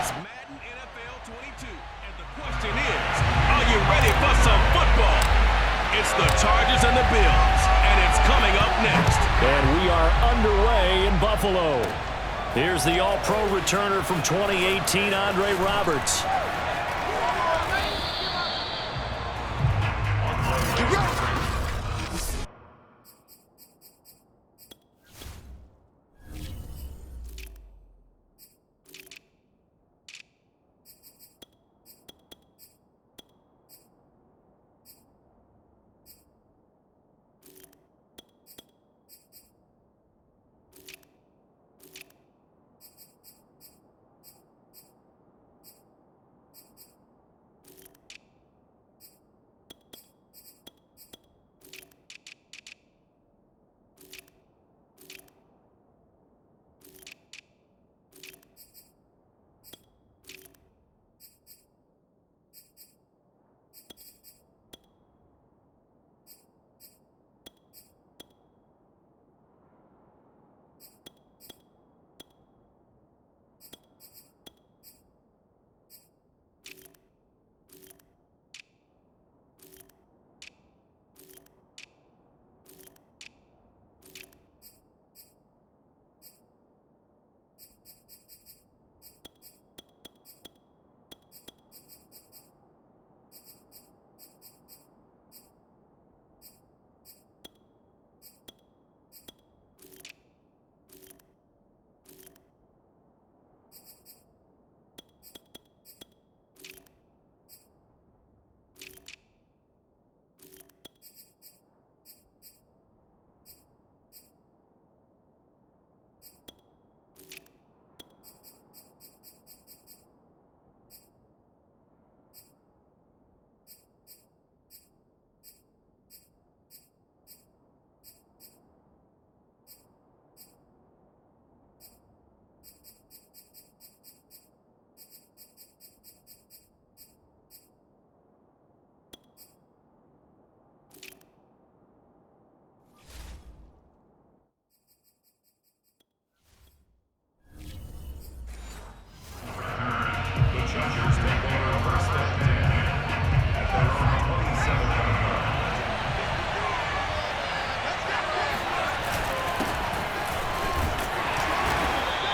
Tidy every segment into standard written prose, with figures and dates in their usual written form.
It's Madden NFL 22, and the question is, are you ready for some football? It's the Chargers and the Bills, and it's coming up next. And we are underway in Buffalo. Here's the All-Pro returner from 2018, Andre Roberts.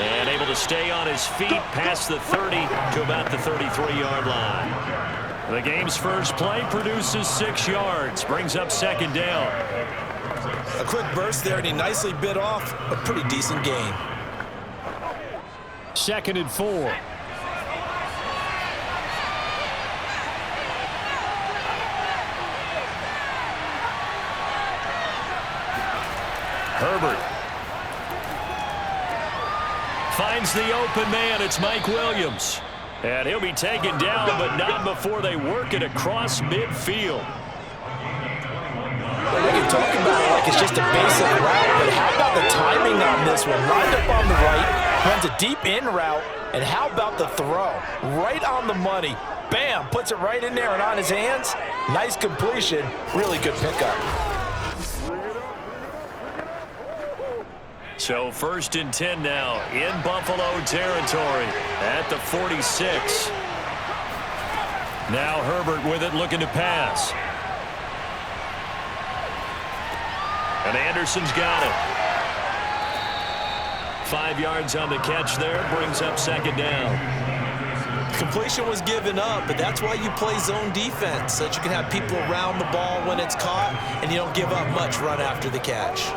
And able to stay on his feet past the 30 to about the 33-yard line. The game's first play produces 6 yards, brings up second down. A quick burst there, and he nicely bit off a pretty decent gain. 2nd and 4. Herbert finds the open man. It's Mike Williams. And he'll be taken down, but not before they work it across midfield. We can talk about it like it's just a basic route, but how about the timing on this one? Lined up on the right, runs a deep in route, and how about the throw? Right on the money. Bam! Puts it right in there and on his hands. Nice completion. Really good pickup. So 1st and 10 now in Buffalo territory at the 46. Now Herbert with it, looking to pass. And Anderson's got it. 5 yards on the catch there, brings up second down. Completion was given up, but that's why you play zone defense, so that you can have people around the ball when it's caught, and you don't give up much run after the catch.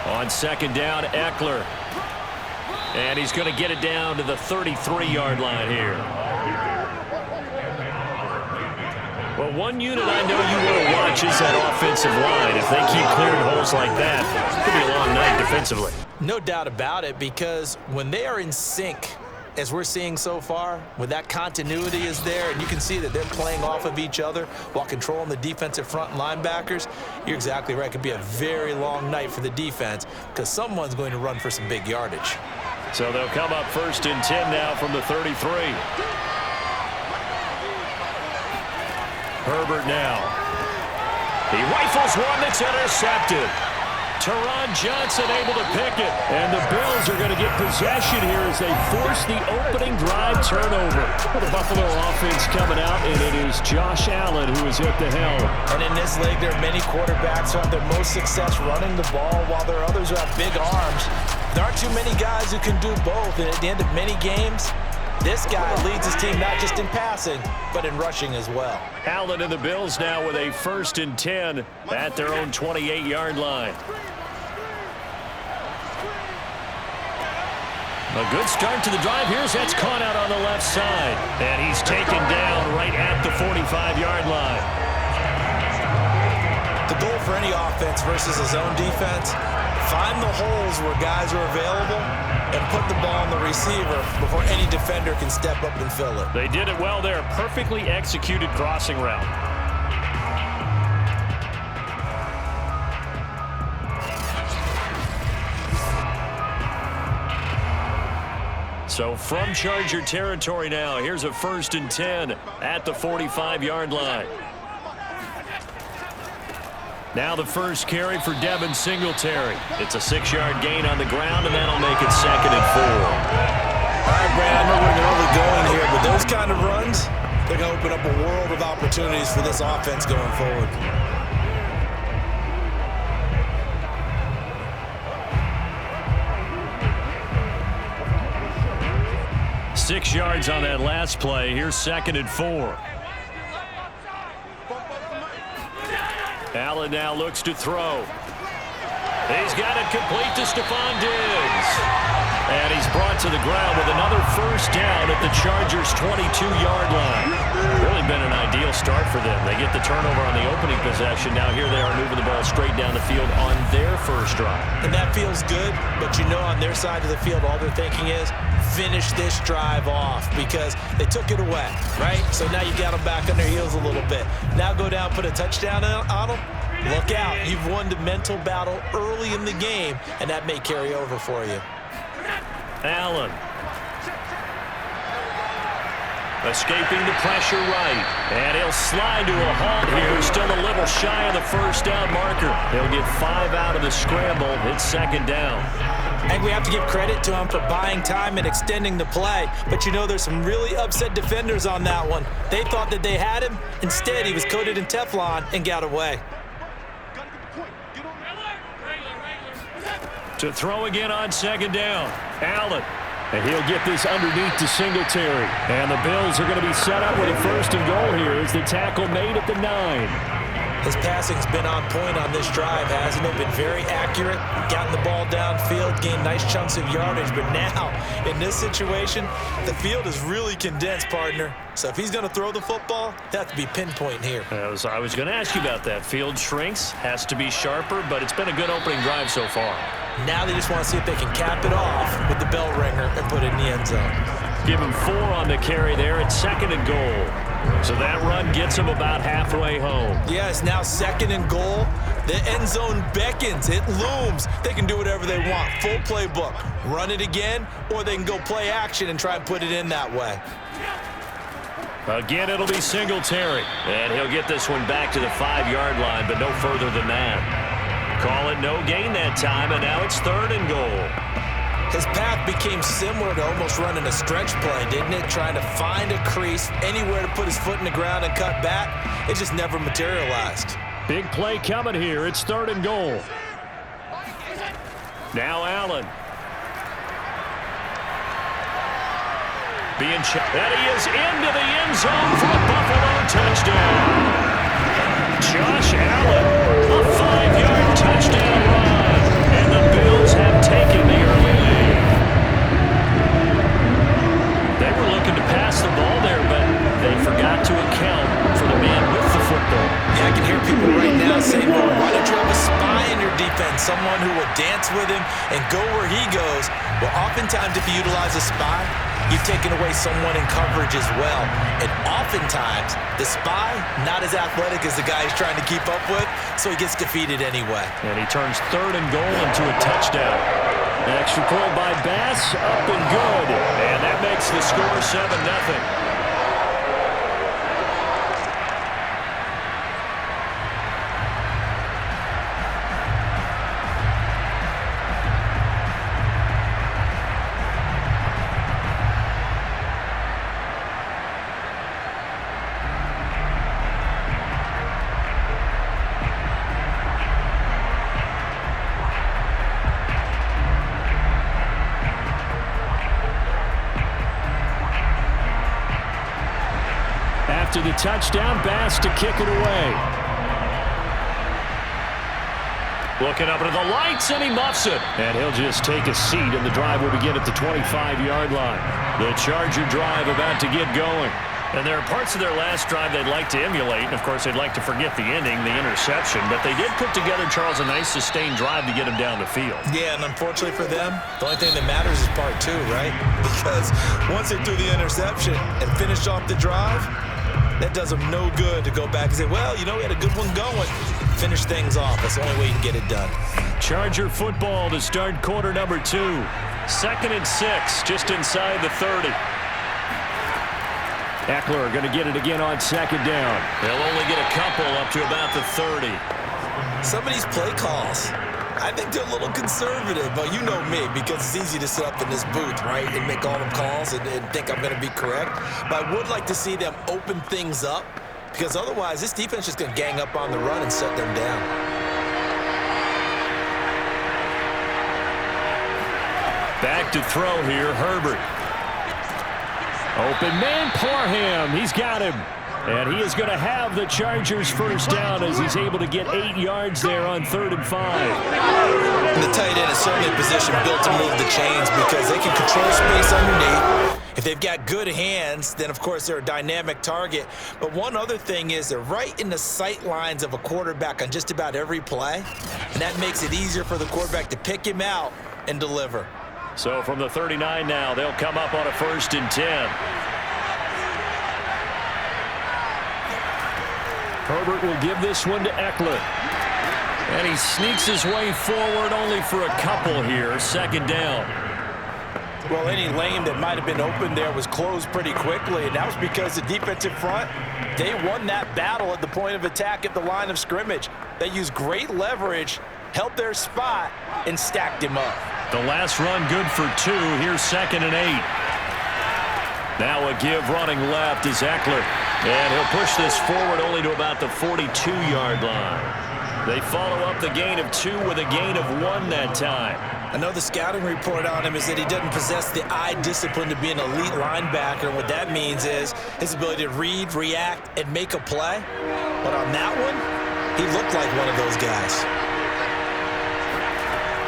On second down, Eckler. And he's going to get it down to the 33-yard line here. Well, one unit I know you want to watch is that offensive line. If they keep clearing holes like that, it could be a long night defensively. No doubt about it, because when they are in sync, as we're seeing so far, when that continuity is there, and you can see that they're playing off of each other while controlling the defensive front linebackers, you're exactly right. It could be a very long night for the defense because someone's going to run for some big yardage. So they'll come up 1st and 10 now from the 33. Herbert now. He rifles one that's intercepted. Teron Johnson able to pick it. And the Bills are going to get possession here as they force the opening drive turnover. The Buffalo offense coming out, and it is Josh Allen who is at the helm. And in this league, there are many quarterbacks who have their most success running the ball, while there are others who have big arms. There aren't too many guys who can do both, and at the end of many games, this guy leads his team not just in passing, but in rushing as well. Allen and the Bills now with a 1st and 10 at their own 28-yard line. A good start to the drive. Here's that's caught out on the left side. And he's taken down right at the 45-yard line. The goal for any offense versus his own defense, find the holes where guys are available and put the ball on the receiver before any defender can step up and fill it. They did it well there. Perfectly executed crossing route. So from Charger territory now, here's a 1st and 10 at the 45-yard line. Now the first carry for Devin Singletary. It's a 6-yard gain on the ground, and that'll make it 2nd and 4. All right, Brad, I know we're early going here, but those kind of runs, they're going to open up a world of opportunities for this offense going forward. 6 yards on that last play. Here's 2nd and 4. Allen now looks to throw. He's got it complete to Stephon Diggs. And he's brought to the ground with another 1st down at the Chargers' 22-yard line. Really been an ideal start for them. They get the turnover on the opening possession. Now here they are moving the ball straight down the field on their first drive. And that feels good, but you know on their side of the field all they're thinking is finish this drive off because they took it away, right? So now you got them back on their heels a little bit. Now go down, put a touchdown on them. Look out. You've won the mental battle early in the game, and that may carry over for you. Allen. Escaping the pressure right. And he'll slide to a halt here. Still a little shy of the 1st down marker. He'll get 5 out of the scramble. It's 2nd down. And we have to give credit to him for buying time and extending the play. But you know there's some really upset defenders on that one. They thought that they had him. Instead, he was coated in Teflon and got away. To throw again on 2nd down. Allen. And he'll get this underneath to Singletary. And the Bills are going to be set up with a 1st and goal here as the tackle made at the 9. His passing's been on point on this drive, hasn't it? Been very accurate, gotten the ball downfield, gained nice chunks of yardage. But now, in this situation, the field is really condensed, partner. So if he's going to throw the football, that has to be pinpoint here. I was going to ask you about that. Field shrinks, has to be sharper, but it's been a good opening drive so far. Now they just want to see if they can cap it off with the bell ringer and put it in the end zone. Give him 4 on the carry there at 2nd and goal. So that run gets him about halfway home. Yes, now 2nd and goal. The end zone beckons. It looms. They can do whatever they want. Full playbook. Run it again, or they can go play action and try and put it in that way. Again, it'll be Singletary. And he'll get this one back to the 5-yard line, but no further than that. Call it no gain that time, and now it's 3rd and goal. His path became similar to almost running a stretch play, didn't it? Trying to find a crease, anywhere to put his foot in the ground and cut back. It just never materialized. Big play coming here. It's 3rd and goal. Now Allen. Being checked. And he is into the end zone for a Buffalo touchdown. Josh Allen, a 5-yard touchdown run. And the Bills have taken the early lead. They were looking to pass the ball there, but they forgot to account for the man with the football. Yeah, I can hear people right now saying, well, why don't you have a spy in your defense, someone who will dance with him and go where he goes? Well, oftentimes if you utilize a spy, you've taken away someone in coverage as well. And oftentimes, the spy, not as athletic as the guy he's trying to keep up with, so he gets defeated anyway. And he turns 3rd and goal into a touchdown. An extra point by Bass, up and good. And that makes the score 7-0. after the touchdown. Bass to kick it away. Looking up into the lights, and he muffs it. And he'll just take a seat, and the drive will begin at the 25-yard line. The Charger drive about to get going. And there are parts of their last drive they'd like to emulate. And, of course, they'd like to forget the ending, the interception. But they did put together, Charles, a nice sustained drive to get him down the field. Yeah, and unfortunately for them, the only thing that matters is part two, right? Because once they threw the interception and finished off the drive, that does them no good to go back and say, well, you know, we had a good one going. Finish things off. That's the only way you can get it done. Charger football to start quarter number 2. 2nd and 6, just inside the 30. Eckler going to get it again on 2nd down. They'll only get a couple up to about the 30. Some of these play calls, I think they're a little conservative, but you know me, because it's easy to sit up in this booth, right, and make all them calls and think I'm going to be correct. But I would like to see them open things up, because otherwise this defense is going to gang up on the run and shut them down. Back to throw here, Herbert. Open man, Parham. He's got him. And he is going to have the Chargers first down as he's able to get 8 yards there on 3rd and 5. And the tight end is certainly a position built to move the chains because they can control space underneath. If they've got good hands, then, of course, they're a dynamic target. But one other thing is they're right in the sight lines of a quarterback on just about every play. And that makes it easier for the quarterback to pick him out and deliver. So from the 39 now, they'll come up on a 1st and 10. Herbert will give this one to Eckler. And he sneaks his way forward only for a couple here. 2nd down. Well, any lane that might have been open there was closed pretty quickly, and that was because the defensive front, they won that battle at the point of attack at the line of scrimmage. They used great leverage, held their spot, and stacked him up. The last run good for 2. Here's 2nd and 8. Now a give running left is Eckler. And he'll push this forward only to about the 42-yard line. They follow up the gain of 2 with a gain of 1 that time. Another scouting report on him is that he doesn't possess the eye discipline to be an elite linebacker. And what that means is his ability to read, react, and make a play. But on that one, he looked like one of those guys.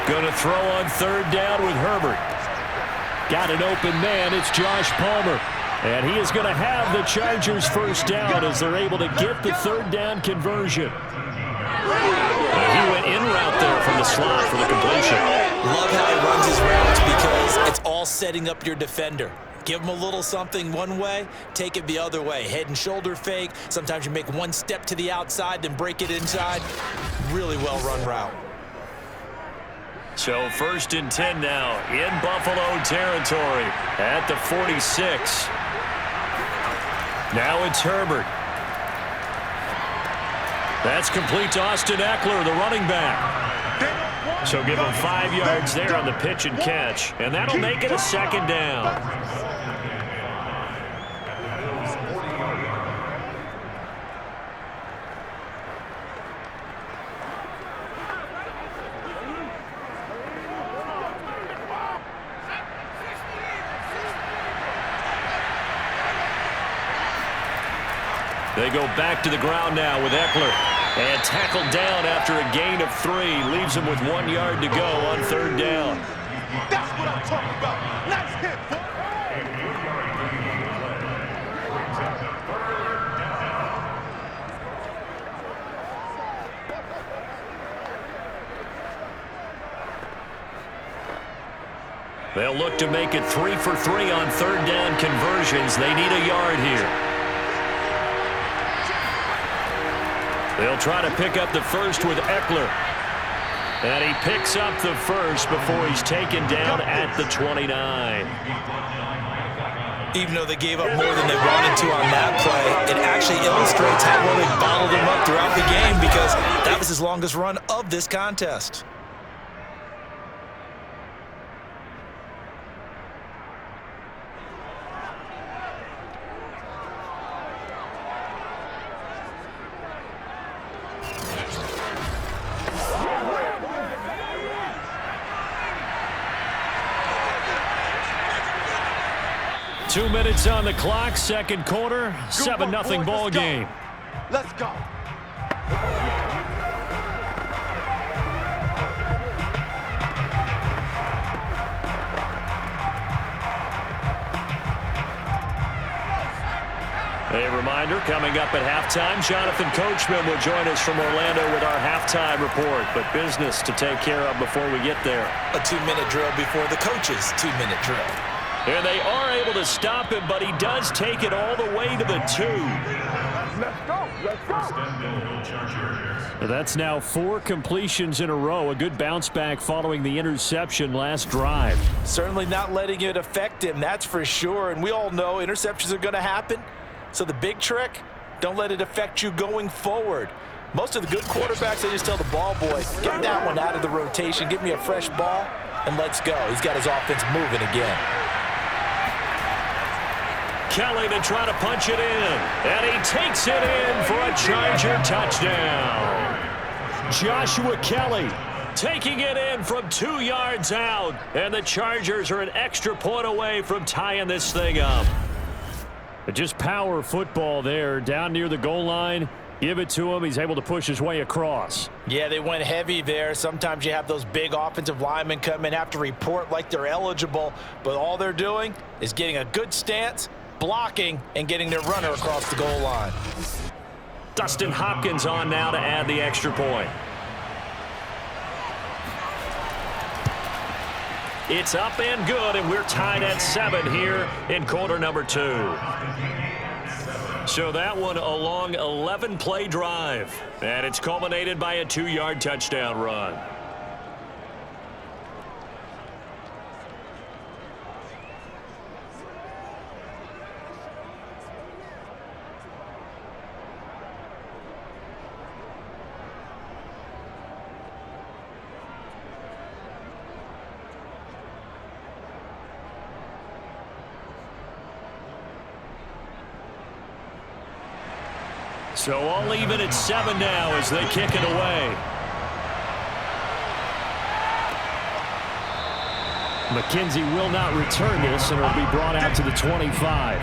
Going to throw on 3rd down with Herbert. Got an open man. It's Josh Palmer. And he is going to have the Chargers first down as they're able to get the 3rd down conversion. He went in route there from the slot for the completion. Love how he runs his routes because it's all setting up your defender. Give him a little something one way, take it the other way. Head and shoulder fake. Sometimes you make one step to the outside, then break it inside. Really well-run route. So 1st and 10 now in Buffalo territory at the 46. Now it's Herbert. That's complete to Austin Eckler, the running back. So give him 5 yards there on the pitch and catch, and that'll make it a 2nd down. They go back to the ground now with Eckler. And tackled down after a gain of 3. Leaves him with 1 yard to go on 3rd down. That's what I'm talking about. Nice hit, boy. They'll look to make it 3 for 3 on 3rd down conversions. They need a yard here. They'll try to pick up the first with Eckler. And he picks up the first before he's taken down at the 29. Even though they gave up more than they wanted to on that play, it actually illustrates how well they bottled him up throughout the game because that was his longest run of this contest. 2 minutes on the clock, second quarter, 7-0 ball game. Let's go. A reminder, coming up at halftime, Jonathan Coachman will join us from Orlando with our halftime report, but business to take care of before we get there. A 2-minute drill before the coach's 2-minute drill. And they are able to stop him, but he does take it all the way to the 2. Let's go. Let's go. That's now 4 completions in a row. A good bounce back following the interception last drive. Certainly not letting it affect him, that's for sure. And we all know interceptions are going to happen. So the big trick, don't let it affect you going forward. Most of the good quarterbacks, they just tell the ball boy, get that one out of the rotation, give me a fresh ball, and let's go. He's got his offense moving again. Kelly to try to punch it in, and he takes it in for a Charger touchdown. Joshua Kelly taking it in from 2 yards out, and the Chargers are an extra point away from tying this thing up. Just power football there, down near the goal line. Give it to him. He's able to push his way across. Yeah, they went heavy there. Sometimes you have those big offensive linemen come in, have to report like they're eligible, but all they're doing is getting a good stance, blocking, and getting their runner across the goal line. Dustin Hopkins on now to add the extra point. It's up and good, and we're tied at 7 here in quarter number 2. So that one a long 11-play drive, and it's culminated by a 2-yard touchdown run. So all even at 7 now as they kick it away. McKenzie will not return this, and it'll be brought out to the 25.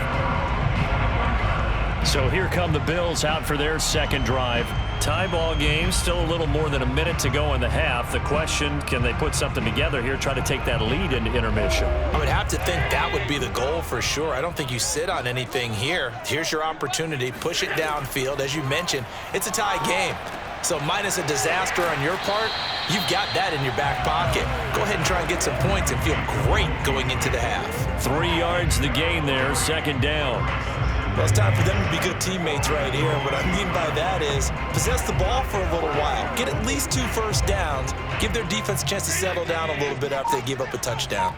So here come the Bills out for their second drive. Tie ball game, still a little more than a minute to go in the half. The question, can they put something together here, try to take that lead into intermission? I would have to think that would be the goal for sure. I don't think you sit on anything here. Here's your opportunity. Push it downfield. As you mentioned, it's a tie game. So minus a disaster on your part, you've got that in your back pocket. Go ahead and try and get some points and feel great going into the half. 3 yards the gain there, second down. Well, it's time for them to be good teammates right here. And what I mean by that is possess the ball for a little while. Get at least 2 first downs. Give their defense a chance to settle down a little bit after they give up a touchdown.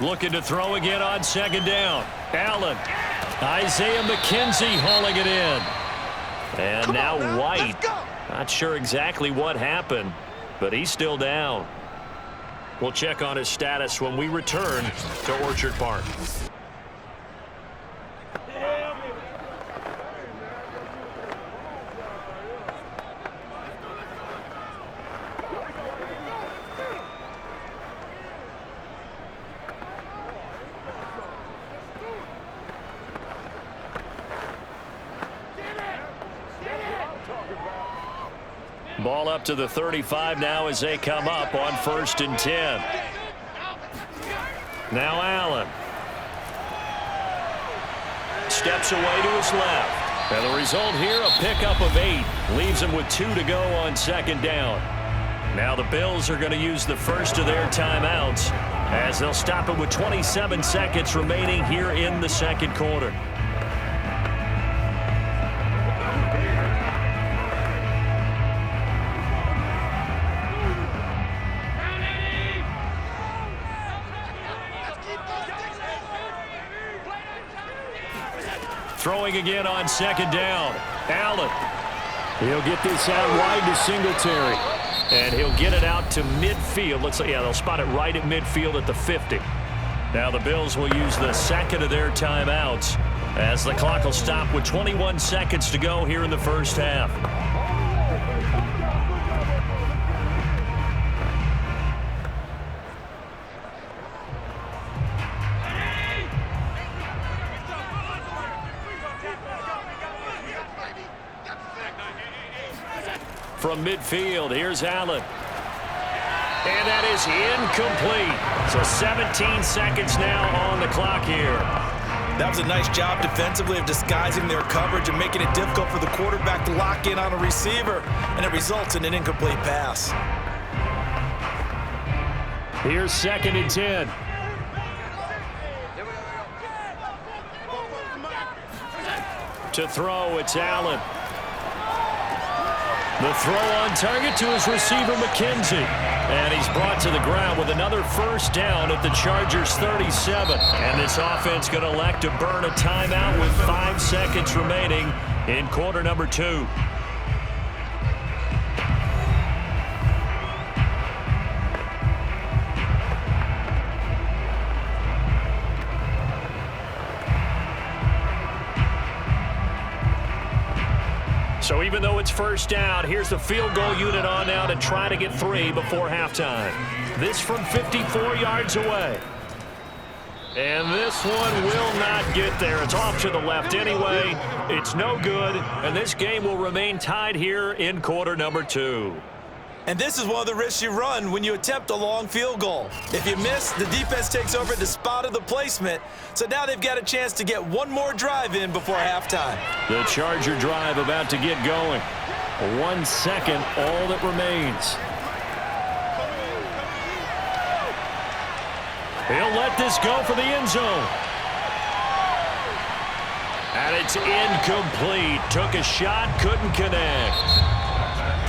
Looking to throw again on second down. Allen. Isaiah McKenzie hauling it in. And now White. Not sure exactly what happened, but he's still down. We'll check on his status when we return to Orchard Park. Ball up to the 35 now as they come up on 1st and 10. Now Allen. Steps away to his left. And the result here, a pickup of 8. Leaves him with 2 to go on second down. Now the Bills are going to use the first of their timeouts as they'll stop it with 27 seconds remaining here in the second quarter. Throwing again on second down. Allen. He'll get this out wide to Singletary. And he'll get it out to midfield. Looks like, yeah, they'll spot it right at midfield at the 50. Now the Bills will use the second of their timeouts as the clock will stop with 21 seconds to go here in the first half. from midfield. Here's Allen. And that is incomplete. So 17 seconds now on the clock here. That was a nice job defensively of disguising their coverage and making it difficult for the quarterback to lock in on a receiver, and it results in an incomplete pass. Here's 2nd and 10. To throw, it's Allen. The throw on target to his receiver, McKenzie. And he's brought to the ground with another first down at the Chargers' 37. And this offense going to elect to burn a timeout with 5 seconds remaining in quarter number 2. So even though it's first down, here's the field goal unit on now to try to get 3 before halftime. This from 54 yards away. And this one will not get there. It's off to the left anyway. It's no good, and this game will remain tied here in quarter number 2. And this is one of the risks you run when you attempt a long field goal. If you miss, the defense takes over at the spot of the placement. So now they've got a chance to get one more drive in before halftime. The Charger drive about to get going. 1 second, all that remains. He'll let this go for the end zone. And it's incomplete. Took a shot, couldn't connect.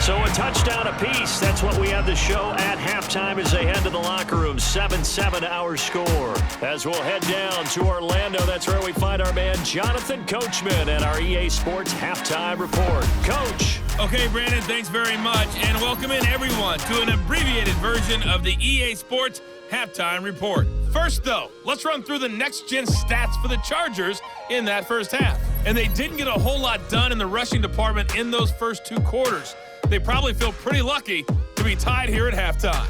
So a touchdown apiece. That's what we have the show at halftime as they head to the locker room. 7-7 our score. As we'll head down to Orlando, that's where we find our man Jonathan Coachman at our EA Sports Halftime Report. Coach. Okay, Brandon, thanks very much. And welcome in, everyone, to an abbreviated version of the EA Sports Halftime Report. First, though, let's run through the next-gen stats for the Chargers in that first half. And they didn't get a whole lot done in the rushing department in those first 2 quarters. They probably feel pretty lucky to be tied here at halftime.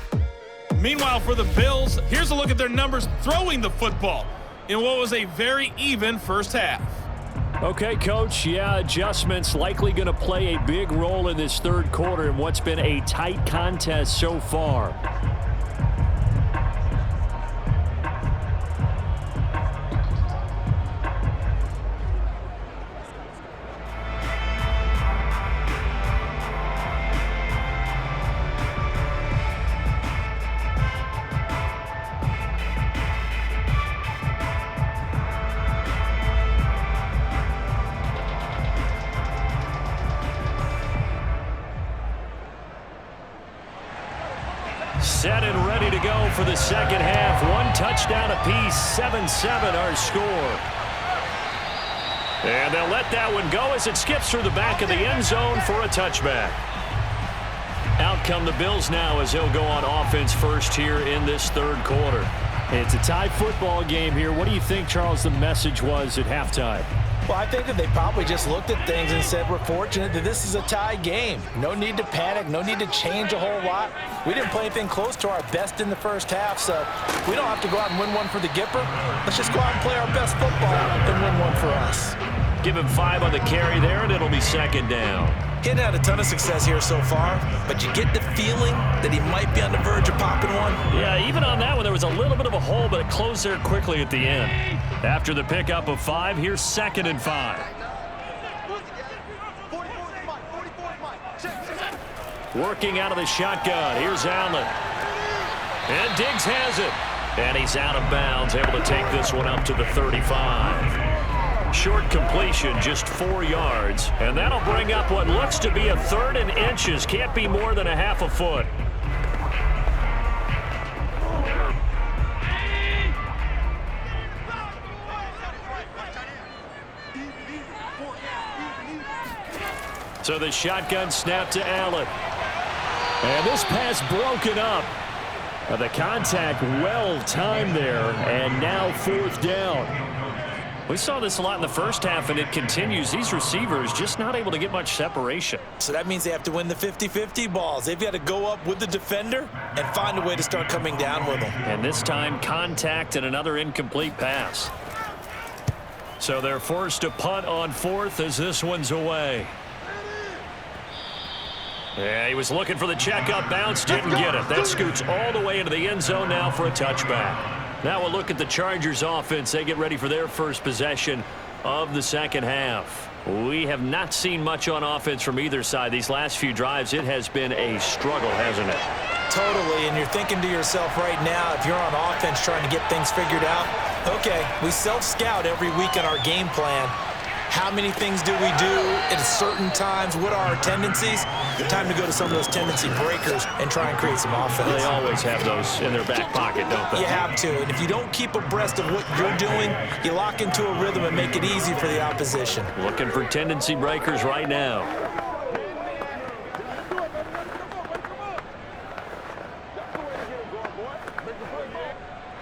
Meanwhile, for the Bills, here's a look at their numbers throwing the football in what was a very even first half. Okay, Coach, yeah, adjustments likely going to play a big role in this third quarter in what's been a tight contest so far. Set and ready to go for the second half. 1 touchdown apiece, 7-7 our score. And they'll let that one go as it skips through the back of the end zone for a touchback. Out come the Bills now as they'll go on offense first here in this third quarter. It's a tie football game here. What do you think, Charles, the message was at halftime? Well, I think that they probably just looked at things and said, we're fortunate that this is a tie game. No need to panic, no need to change a whole lot. We didn't play anything close to our best in the first half, so we don't have to go out and win one for the Gipper. Let's just go out and play our best football and win one for us. Give him 5 on the carry there, and it'll be second down. He hadn't had a ton of success here so far, but you get the feeling that he might be on the verge of popping one. Yeah, even on that one, there was a little bit of a hole, but it closed there quickly at the end. After the pickup of 5, here's 2nd and 5. Working out of the shotgun. Here's Allen. And Diggs has it. And he's out of bounds, able to take this one up to the 35. Short completion, just 4 yards. And that'll bring up what looks to be a 3rd and inches. Can't be more than a half a foot. So the shotgun snap to Allen. And this pass broken up. The contact well timed there. And now 4th down. We saw this a lot in the first half, and it continues. These receivers just not able to get much separation. So that means they have to win the 50-50 balls. They've got to go up with the defender and find a way to start coming down with them. And this time, contact and another incomplete pass. So they're forced to punt on 4th as this one's away. Yeah, he was looking for the checkup bounce, didn't get it. That scoots all the way into the end zone now for a touchback. Now we'll look at the Chargers offense. They get ready for their first possession of the second half. We have not seen much on offense from either side. These last few drives, it has been a struggle, hasn't it? Totally, and you're thinking to yourself right now, if you're on offense trying to get things figured out, okay, we self-scout every week in our game plan. How many things do we do at certain times? What are our tendencies? Time to go to some of those tendency breakers and try and create some offense. They always have those in their back pocket, don't they? You have to, and if you don't keep abreast of what you're doing, you lock into a rhythm and make it easy for the opposition. Looking for tendency breakers right now.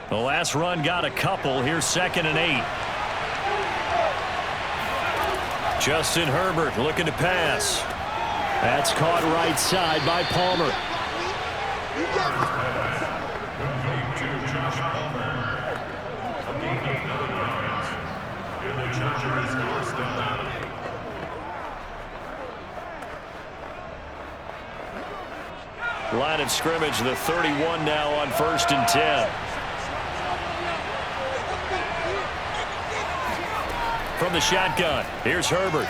The last run got a couple. Here's 2nd and 8. Justin Herbert looking to pass. That's caught right side by Palmer. Line of scrimmage, the 31 now on 1st and 10. From the shotgun, here's Herbert.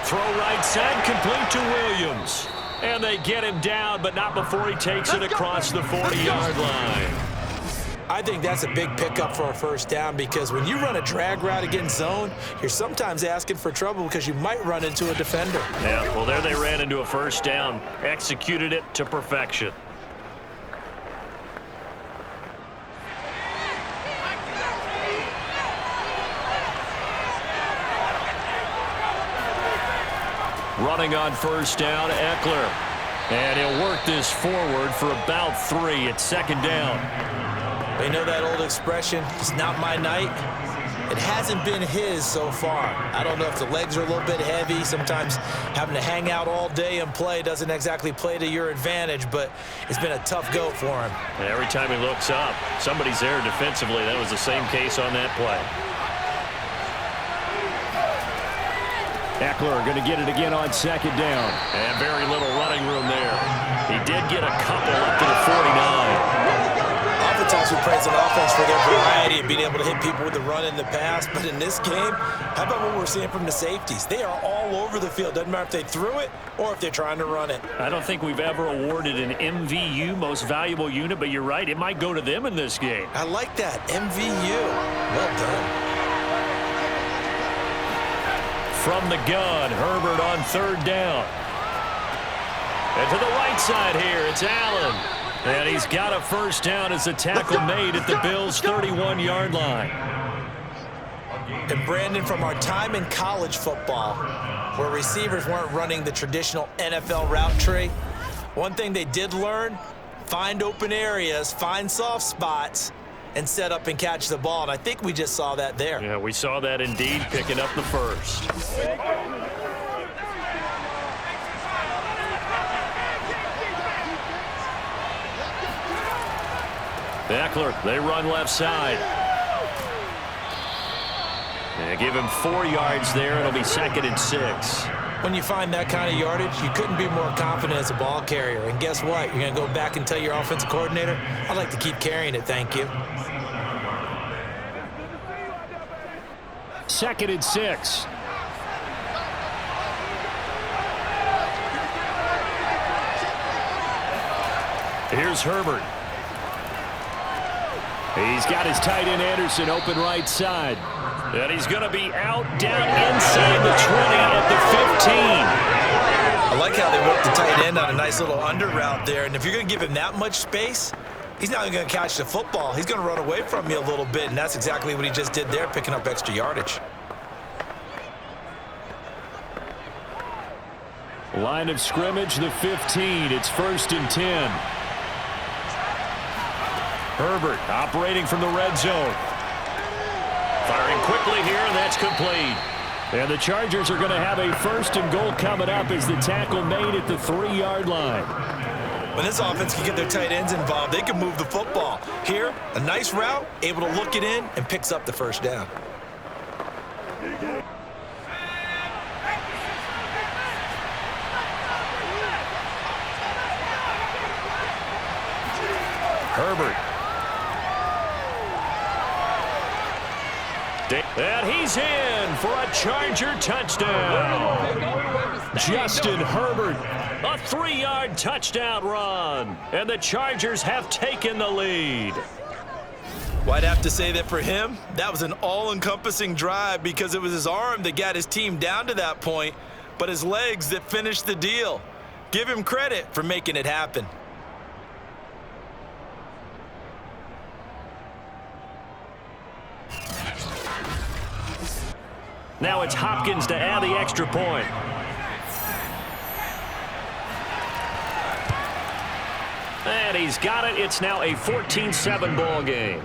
Throw right side, complete to Williams. And they get him down, but not before he takes it across the 40-yard line. I think that's a big pickup for a first down because when you run a drag route against zone, you're sometimes asking for trouble because you might run into a defender. Yeah, well, there they ran into a first down, executed it to perfection. Running on first down, Eckler. And he'll work this forward for about 3 at 2nd down. You know that old expression, it's not my night? It hasn't been his so far. I don't know if the legs are a little bit heavy. Sometimes having to hang out all day and play doesn't exactly play to your advantage, but it's been a tough go for him. And every time he looks up, somebody's there defensively. That was the same case on that play. Eckler going to get it again on 2nd down. And very little running room there. He did get a couple up to the 49. Oftentimes we praise an offense for their variety and being able to hit people with the run in the pass. But in this game, how about what we're seeing from the safeties? They are all over the field. Doesn't matter if they threw it or if they're trying to run it. I don't think we've ever awarded an MVU, most valuable unit, but you're right. It might go to them in this game. I like that. MVU. Well done. From the gun, Herbert on 3rd down. And to the right side here, it's Allen. And he's got a first down as the tackle made at the Bills' 31-yard line. And Brandon, from our time in college football, where receivers weren't running the traditional NFL route tree, one thing they did learn, find open areas, find soft spots, and set up and catch the ball. And I think we just saw that there. Yeah, we saw that indeed, picking up the first. Eckler, they run left side. And give him 4 yards there. It'll be 2nd and 6. When you find that kind of yardage, you couldn't be more confident as a ball carrier. And guess what? You're going to go back and tell your offensive coordinator, I'd like to keep carrying it, thank you. 2nd and 6. Here's Herbert. He's got his tight end Anderson open right side. And he's going to be out down inside the 20 at the 15. I like how they work the tight end on a nice little under route there. And if you're going to give him that much space, he's not going to catch the football. He's going to run away from you a little bit, and that's exactly what he just did there, picking up extra yardage. Line of scrimmage, the 15. It's 1st and 10. Herbert operating from the red zone. Firing quickly here, and that's complete. And the Chargers are going to have a 1st and goal coming up as the tackle made at the 3-yard line. When this offense can get their tight ends involved, they can move the football. Here, a nice route, able to look it in, and picks up the first down. Herbert. And he's in for a Charger touchdown. Justin Herbert, a 3-yard touchdown run. And the Chargers have taken the lead. Well, I'd have to say that for him, that was an all-encompassing drive because it was his arm that got his team down to that point, but his legs that finished the deal. Give him credit for making it happen. Now it's Hopkins to add the extra point. And he's got it. It's now a 14-7 ball game.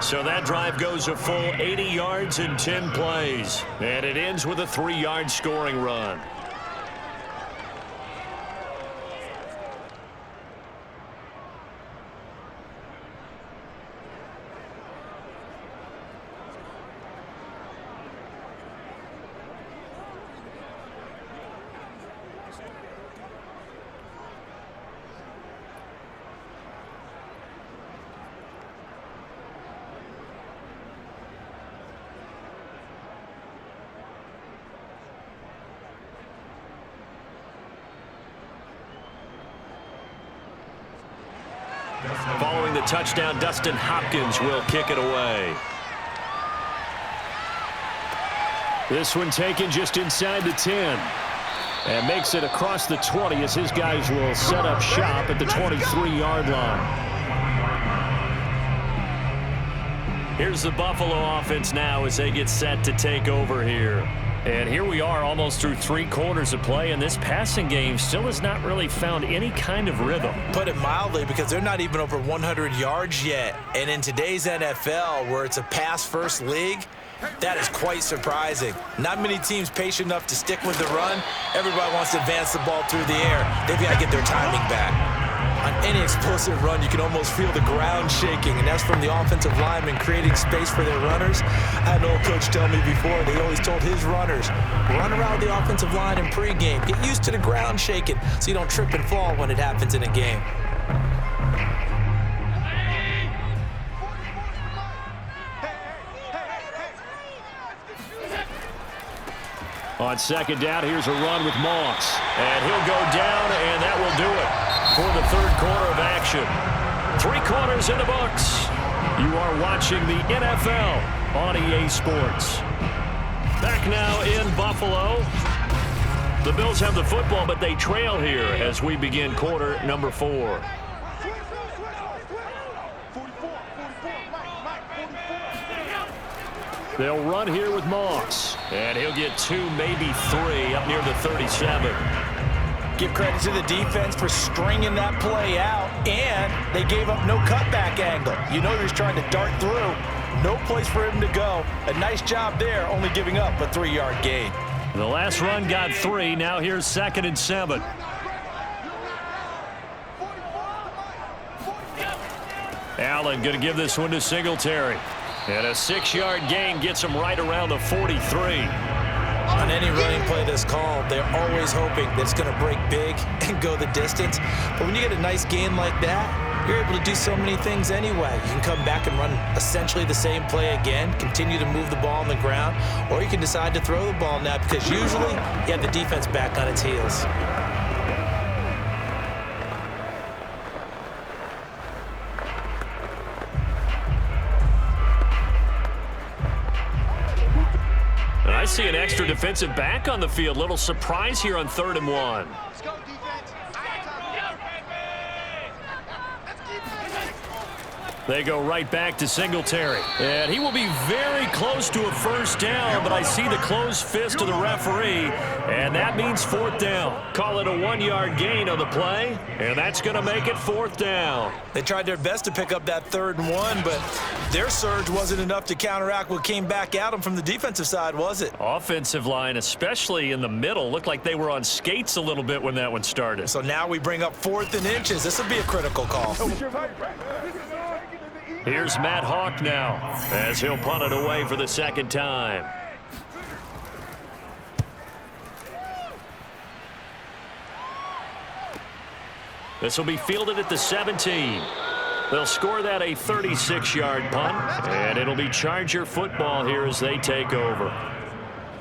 So that drive goes a full 80 yards in 10 plays. And it ends with a 3-yard scoring run. Following the touchdown, Dustin Hopkins will kick it away. This one taken just inside the 10. And makes it across the 20 as his guys will set up shop at the 23-yard line. Here's the Buffalo offense now as they get set to take over here. And here we are almost through 3 quarters of play, and this passing game still has not really found any kind of rhythm. Put it mildly, because they're not even over 100 yards yet. And in today's NFL, where it's a pass-first league, that is quite surprising. Not many teams patient enough to stick with the run. Everybody wants to advance the ball through the air. They've got to get their timing back. On any explosive run, you can almost feel the ground shaking, and that's from the offensive linemen creating space for their runners. I had an old coach tell me before, they always told his runners, run around the offensive line in pregame. Get used to the ground shaking so you don't trip and fall when it happens in a game. On second down, here's a run with Moss. And he'll go down, and that will do it for the third quarter of action. 3 quarters in the books. You are watching the NFL on EA Sports. Back now in Buffalo. The Bills have the football, but they trail here as we begin quarter number 4. They'll run here with Moss. And he'll get 2, maybe 3 up near the 37. Give credit to the defense for stringing that play out, and they gave up no cutback angle. You know he's trying to dart through. No place for him to go. A nice job there, only giving up a 3-yard gain. The last run got 3. Now here's 2nd and 7. Allen going to give this one to Singletary. And a 6-yard gain gets him right around the 43. On any running play that's called, they're always hoping that it's going to break big and go the distance. But when you get a nice gain like that, you're able to do so many things anyway. You can come back and run essentially the same play again, continue to move the ball on the ground, or you can decide to throw the ball now because usually you have the defense back on its heels. I see an extra defensive back on the field. Little surprise here on 3rd and 1. Let's go, defense. They go right back to Singletary. And he will be very close to a first down, but I see the closed fist of the referee, and that means 4th down. Call it a 1-yard gain on the play, and that's going to make it 4th down. They tried their best to pick up that 3rd and 1, but their surge wasn't enough to counteract what came back at them from the defensive side, was it? Offensive line, especially in the middle, looked like they were on skates a little bit when that one started. So now we bring up 4th and inches. This will be a critical call. Here's Matt Hawk now as he'll punt it away for the 2nd time. This will be fielded at the 17. They'll score that a 36-yard punt, and it'll be Charger football here as they take over.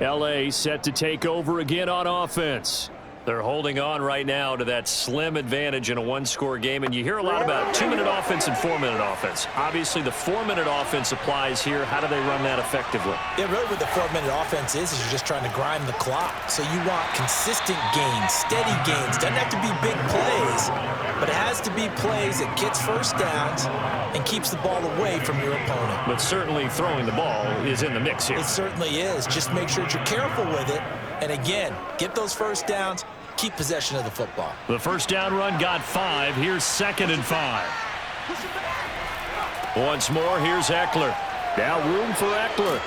L.A. set to take over again on offense. They're holding on right now to that slim advantage in a one-score game, and you hear a lot about 2-minute offense and 4-minute offense. Obviously, the 4-minute offense applies here. How do they run that effectively? Yeah, really what the 4-minute offense is you're just trying to grind the clock. So you want consistent gains, steady gains. Doesn't have to be big plays, but it has to be plays that gets first downs and keeps the ball away from your opponent. But certainly throwing the ball is in the mix here. It certainly is. Just make sure that you're careful with it. And again, get those first downs, keep possession of the football. The first down run got 5. Here's 2nd and 5. Once more, here's Eckler. Now room for Eckler.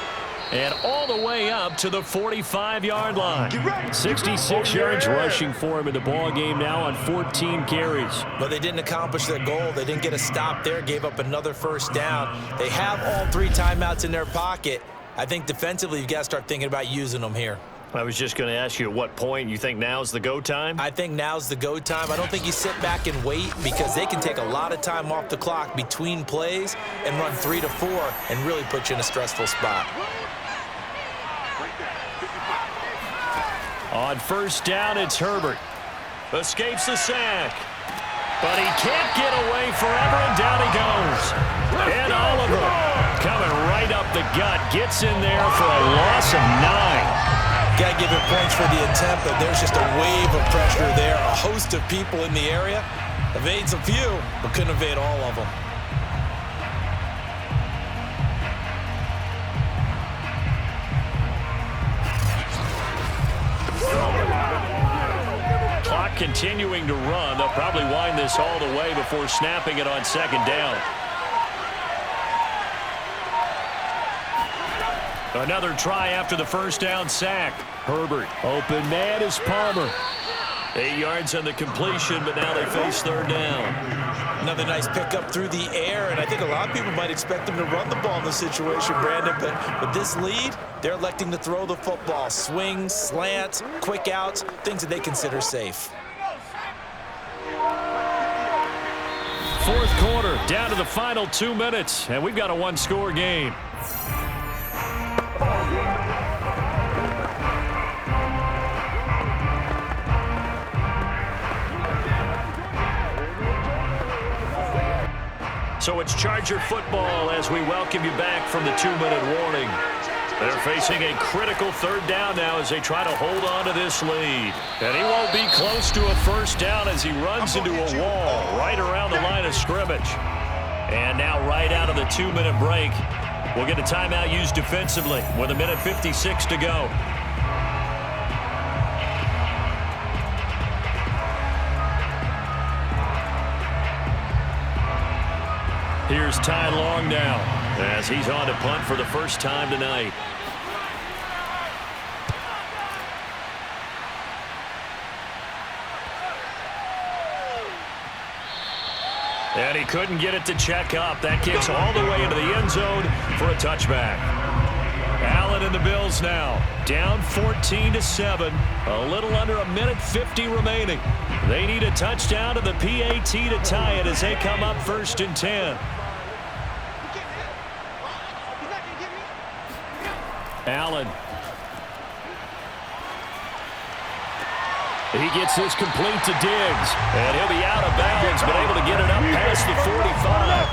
And all the way up to the 45-yard line. 66 yards rushing for him in the ball game now on 14 carries. But they didn't accomplish their goal. They didn't get a stop there, gave up another first down. They have all 3 timeouts in their pocket. I think defensively you've got to start thinking about using them here. I was just going to ask you at what point you think now's the go time? I think now's the go time. I don't think you sit back and wait because they can take a lot of time off the clock between plays and run 3 to 4 and really put you in a stressful spot. On first down, it's Herbert. Escapes the sack. But he can't get away forever, and down he goes. And Oliver coming right up the gut. Gets in there for a loss of 9. Got to give him points for the attempt, but there's just a wave of pressure there. A host of people in the area. Evades a few, but couldn't evade all of them. Clock continuing to run. They'll probably wind this all the way before snapping it on 2nd down. Another try after the first down sack. Herbert, open man is Palmer. 8 yards on the completion, but now they face 3rd down. Another nice pickup through the air, and I think a lot of people might expect them to run the ball in this situation, Brandon, but with this lead, they're electing to throw the football. Swings, slants, quick outs, things that they consider safe. 4th quarter, down to the final 2 minutes, and we've got a one-score game. So it's Charger football as we welcome you back from the 2-minute warning. They're facing a critical 3rd down now as they try to hold on to this lead. And he won't be close to a first down as he runs into a wall right around the line of scrimmage. And now right out of the 2-minute break, we'll get a timeout used defensively with 1:56 to go. Here's Ty Long now as he's on to punt for the first time tonight. And he couldn't get it to check up. That kicks all the way into the end zone for a touchback. Allen and the Bills now down 14-7. A little under 1:50 remaining. They need a touchdown to the PAT to tie it as they come up 1st and 10. Allen. He gets this complete to Diggs. And he'll be out of bounds, but able to get it up past the 45.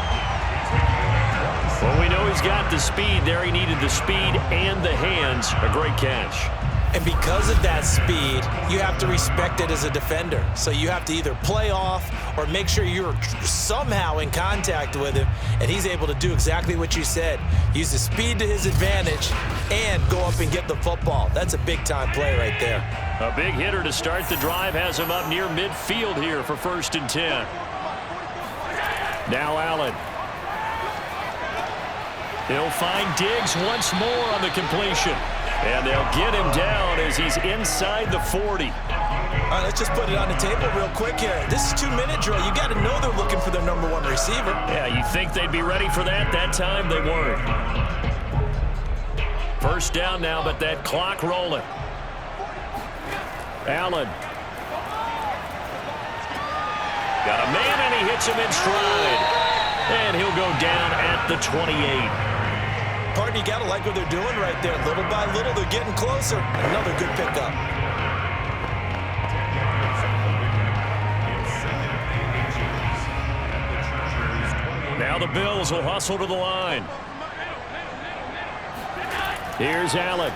Well, we know he's got the speed there. He needed the speed and the hands. A great catch. And because of that speed, you have to respect it as a defender. So you have to either play off or make sure you're somehow in contact with him. And he's able to do exactly what you said. Use the speed to his advantage and go up and get the football. That's a big-time play right there. A big hitter to start the drive has him up near midfield here for 1st and 10. Now Allen. He'll find Diggs once more on the completion. And they'll get him down as he's inside the 40. All right, let's just put it on the table real quick here. This is 2-minute drill. You got to know they're looking for their #1 receiver. Yeah, you think they'd be ready for that? That time they weren't. First down now, but that clock rolling. Allen. Got a man, and he hits him in stride. And he'll go down at the 28. Partner, you got to like what they're doing right there. Little by little, they're getting closer. Another good pickup. Now the Bills will hustle to the line. Here's Allen.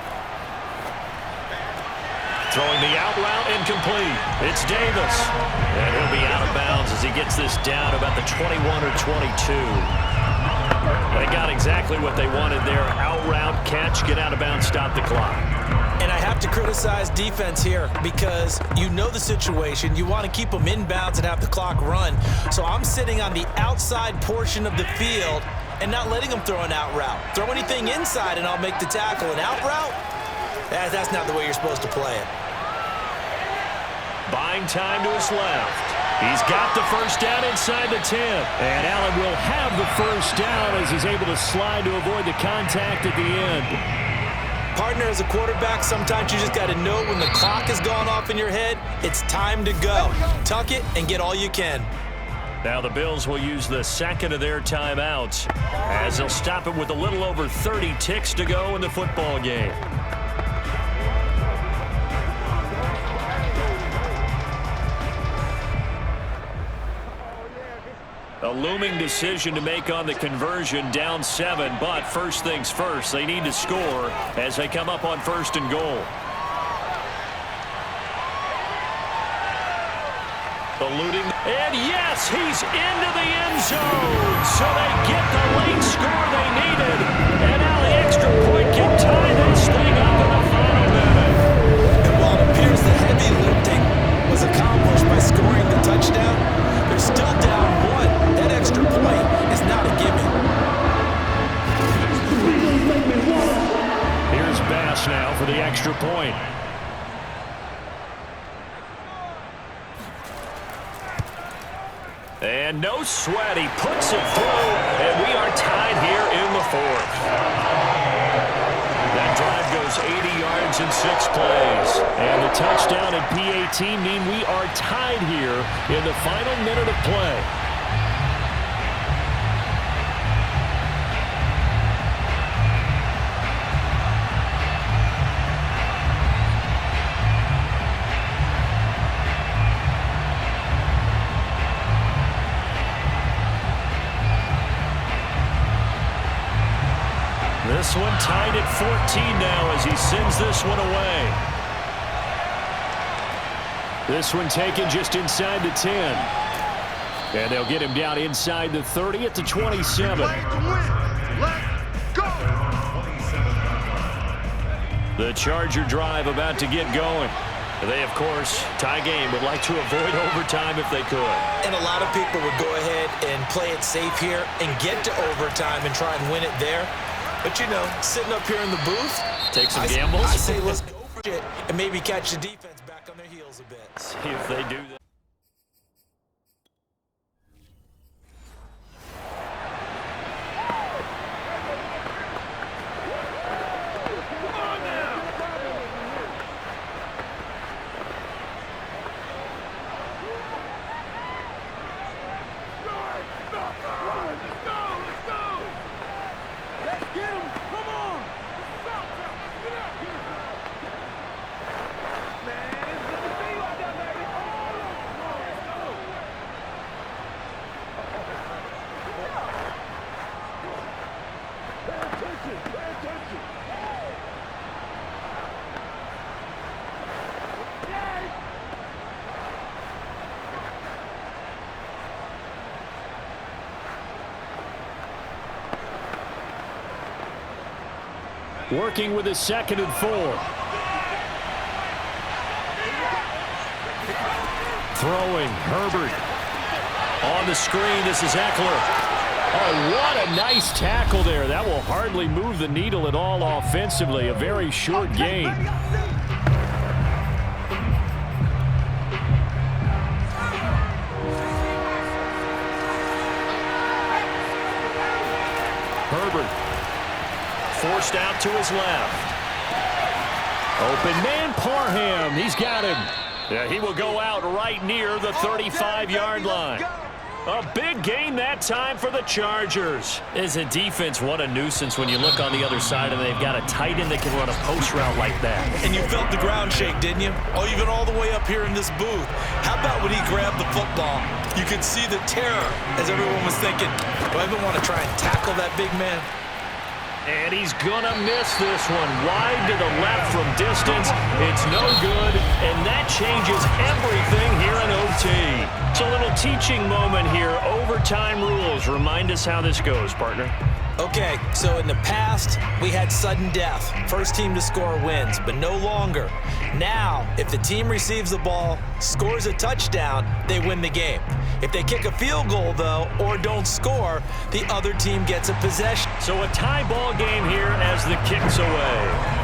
Throwing the out route incomplete. It's Davis. And he'll be out of bounds as he gets this down about the 21 or 22. They got exactly what they wanted there. Out route, catch, get out of bounds, stop the clock. And I have to criticize defense here because you know the situation. You want to keep them inbounds and have the clock run. So I'm sitting on the outside portion of the field and not letting them throw an out route. Throw anything inside and I'll make the tackle. An out route? That's not the way you're supposed to play it. Buying time to his left. He's got the first down inside the 10. And Allen will have the first down as he's able to slide to avoid the contact at the end. Partner, as a quarterback, sometimes you just got to know when the clock has gone off in your head, it's time to go. Tuck it and get all you can. Now the Bills will use the second of their timeouts as they'll stop it with a little over 30 ticks to go in the football game. A looming decision to make on the conversion, down 7, but first things first, they need to score as they come up on 1st and goal. Eluding, and yes, he's into the end zone, so they get the late score they needed, and now the extra point can tie this thing up in the final minute. And while it appears the heavy lifting was accomplished by scoring the touchdown, they're still down 1. That extra point is not a gimme. Here's Bass now for the extra point. And no sweat, he puts it through, and we are tied here in the 4th. That drive goes 80 yards in 6 plays. And the touchdown and PAT mean we are tied here in the final minute of play. This one tied at 14 now as he sends this one away. This one taken just inside the 10. And they'll get him down inside the 30 at the 27. The Charger drive about to get going. They, of course, tie game, would like to avoid overtime if they could. And a lot of people would go ahead and play it safe here and get to overtime and try and win it there. But, you know, sitting up here in the booth, take some gambles. I say let's go for it and maybe catch the defense back on their heels a bit. See if they do that. Working with his 2nd and 4. Throwing, Herbert. On the screen, this is Eckler. Oh, what a nice tackle there. That will hardly move the needle at all offensively. A very short gain. Herbert. Forced out to his left. Open man, Parham. He's got him. Yeah, he will go out right near the 35-yard line. A big gain that time for the Chargers. As a defense, what a nuisance when you look on the other side and they've got a tight end that can run a post route like that. And you felt the ground shake, didn't you? Oh, even all the way up here in this booth. How about when he grabbed the football? You could see the terror as everyone was thinking, do I even want to try and tackle that big man? And he's going to miss this one. Wide to the left from distance. It's no good, and that changes everything here in OT. It's a little teaching moment here. Overtime rules. Remind us how this goes, partner. Okay, so in the past, we had sudden death. First team to score wins, but no longer. Now, if the team receives the ball, scores a touchdown, they win the game. If they kick a field goal, though, or don't score, the other team gets a possession. So a tie ball game here as the kick's away.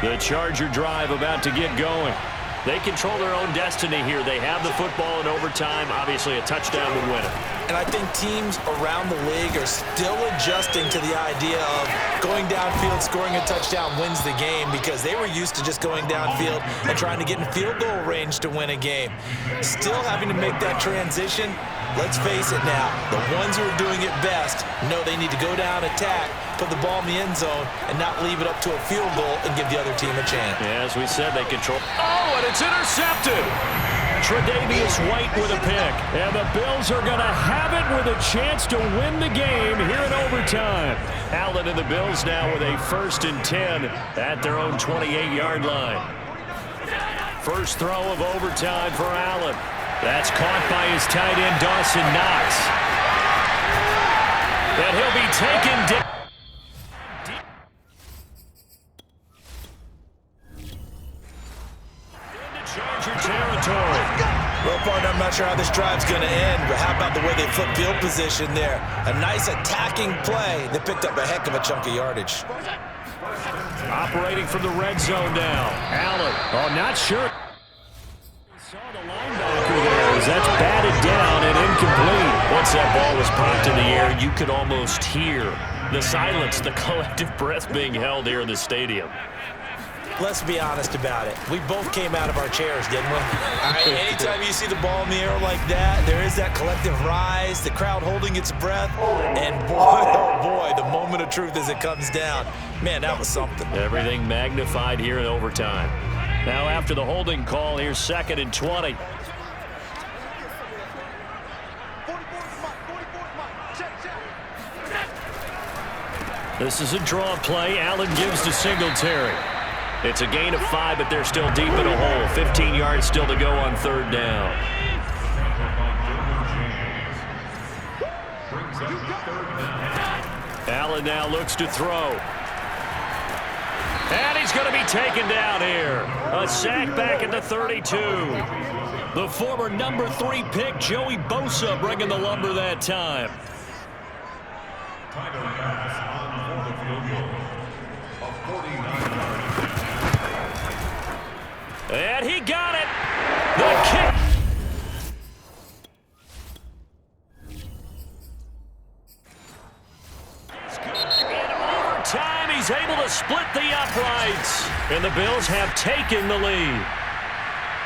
The Charger drive about to get going. They control their own destiny here. They have the football in overtime. Obviously, a touchdown would win it. And I think teams around the league are still adjusting to the idea of going downfield, scoring a touchdown wins the game, because they were used to just going downfield and trying to get in field goal range to win a game. Still having to make that transition. Let's face it now, the ones who are doing it best know they need to go down, attack, put the ball in the end zone, and not leave it up to a field goal and give the other team a chance. Yeah, as we said, they control. Oh, and it's intercepted. Tre'Davious White with a pick. And the Bills are going to have it with a chance to win the game here in overtime. Allen and the Bills now with a 1st and 10 at their own 28-yard line. First throw of overtime for Allen. That's caught by his tight end, Dawson Knox. And he'll be taken down. Into Charger territory. Well, partner, I'm not sure how this drive's going to end, but how about the way they flip field position there? A nice attacking play that picked up a heck of a chunk of yardage. Operating from the red zone now. Allen. Oh, not sure. Saw the linebacker there as that's batted down and incomplete. Once that ball was popped in the air, you could almost hear the silence, the collective breath being held here in the stadium. Let's be honest about it. We both came out of our chairs, didn't we? Anytime you see the ball in the air like that, there is that collective rise, the crowd holding its breath, and boy, oh boy, the moment of truth as it comes down. Man, that was something. Everything magnified here in overtime. Now after the holding call, here's 2nd and 20. This is a draw play. Allen gives to Singletary. It's a gain of 5, but they're still deep in a hole. 15 yards still to go on 3rd down. Allen now looks to throw. And he's going to be taken down here. A sack back at the 32. The former number 3 pick, Joey Bosa, bringing the lumber that time. And he got it. The kick. In overtime, he's able to split the uprights. And the Bills have taken the lead.